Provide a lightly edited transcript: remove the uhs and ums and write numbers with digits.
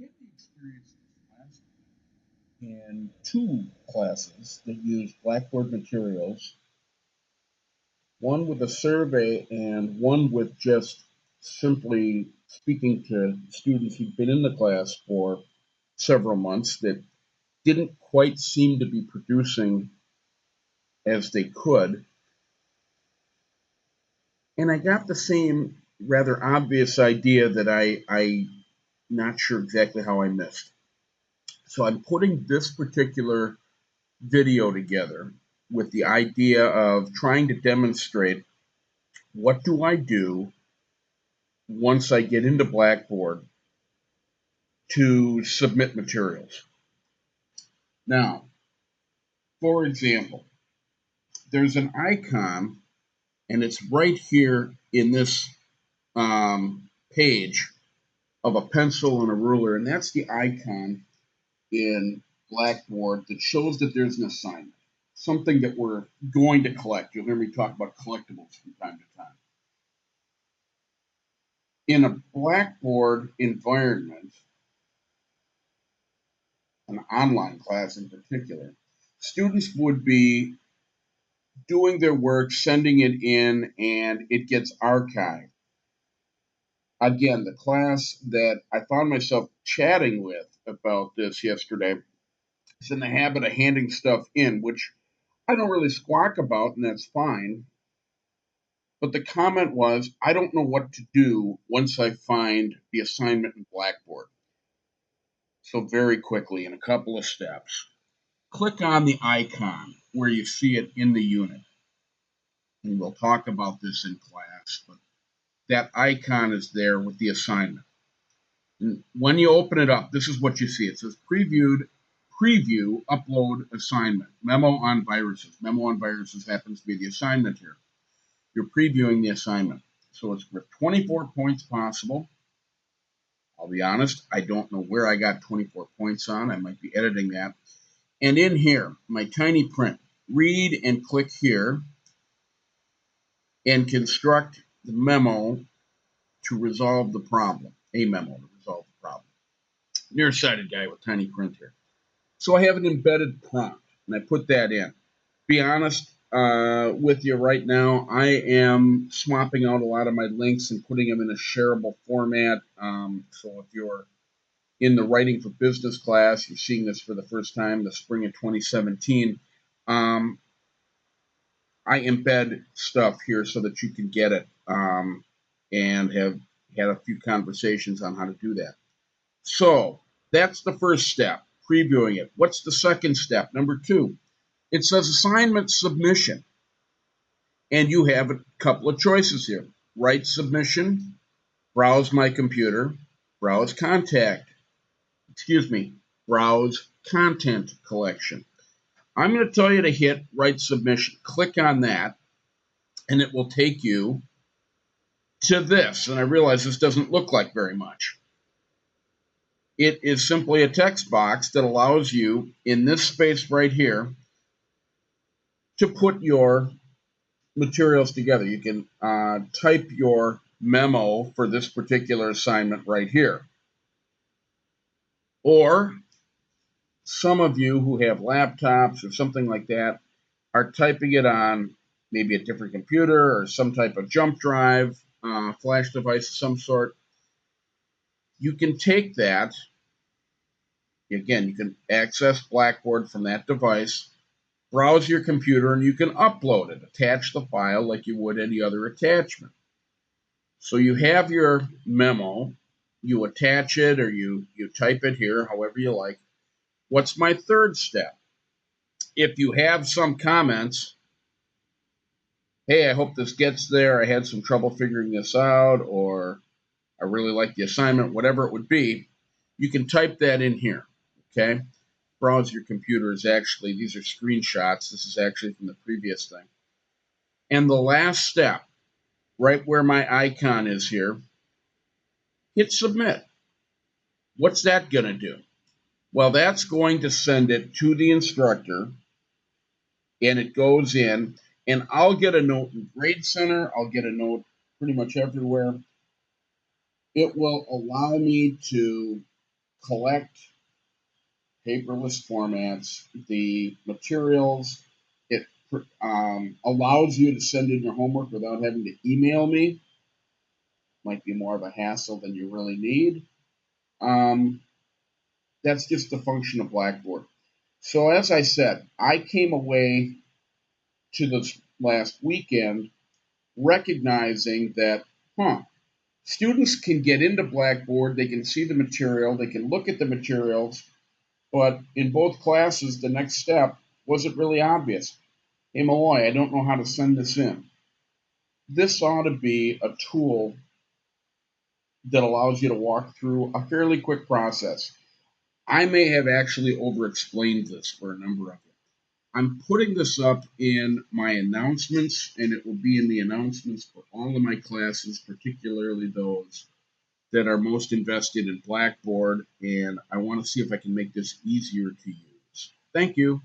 had the experience last in two classes that used Blackboard materials, one with a survey and one with just simply speaking to students who'd been in the class for several months that didn't quite seem to be producing as they could. And I got the same rather obvious idea that I not sure exactly how I missed. So I'm putting this particular video together with the idea of trying to demonstrate what do I do once I get into Blackboard to submit materials. Now, for example, there's an icon and it's right here in this page of a pencil and a ruler, and that's the icon in Blackboard that shows that there's an assignment, something that we're going to collect. You'll hear me talk about collectibles from time to time. In a Blackboard environment, an online class in particular, students would be doing their work, sending it in, and it gets archived. Again, the class that I found myself chatting with about this yesterday is in the habit of handing stuff in, which I don't really squawk about, and that's fine. But the comment was, I don't know what to do once I find the assignment in Blackboard. So, very quickly, in a couple of steps, click on the icon where you see it in the unit. And we'll talk about this in class, but that icon is there with the assignment. And when you open it up, this is what you see. It says preview, upload assignment, memo on viruses. Memo on viruses happens to be the assignment here. You're previewing the assignment. So it's with 24 points possible. I'll be honest, I don't know where I got 24 points on. I might be editing that. And in here, my tiny print, read and click here and construct the memo to resolve the problem. A memo to resolve the problem. Nearsighted guy with tiny print here. So I have an embedded prompt, and I put that in. Be honest with you right now, I am swapping out a lot of my links and putting them in a shareable format. So if you're in the Writing for Business class, you're seeing this for the first time, the spring of 2017. I embed stuff here so that you can get it and have had a few conversations on how to do that. So that's the first step, previewing it. What's the second step? Number 2, it says assignment submission. And you have a couple of choices here. Write submission, browse my computer, browse browse content collection. I'm going to tell you to hit write submission. Click on that, and it will take you to this. And I realize this doesn't look like very much. It is simply a text box that allows you, in this space right here, to put your materials together. You can type your memo for this particular assignment right here. Or some of you who have laptops or something like that are typing it on maybe a different computer or some type of jump drive, flash device of some sort. You can take that. Again, you can access Blackboard from that device, browse your computer, and you can upload it, attach the file like you would any other attachment. So you have your memo, you attach it or you type it here, however you like. What's my third step? If you have some comments, hey, I hope this gets there, I had some trouble figuring this out, or I really like the assignment, whatever it would be, you can type that in here, okay? Browse your computer is actually, these are screenshots. This is actually from the previous thing. And the last step, right where my icon is here, hit submit. What's that going to do? Well, that's going to send it to the instructor, and it goes in, and I'll get a note in Grade Center. I'll get a note pretty much everywhere. It will allow me to collect paperless formats, the materials. It allows you to send in your homework without having to email me. Might be more of a hassle than you really need. Um, that's just the function of Blackboard. So as I said, I came away to this last weekend recognizing that, students can get into Blackboard, they can see the material, they can look at the materials, but in both classes, the next step wasn't really obvious. Hey, Malloy, I don't know how to send this in. This ought to be a tool that allows you to walk through a fairly quick process. I may have actually over explained this for a number of you. I'm putting this up in my announcements, and it will be in the announcements for all of my classes, particularly those that are most invested in Blackboard, and I want to see if I can make this easier to use. Thank you.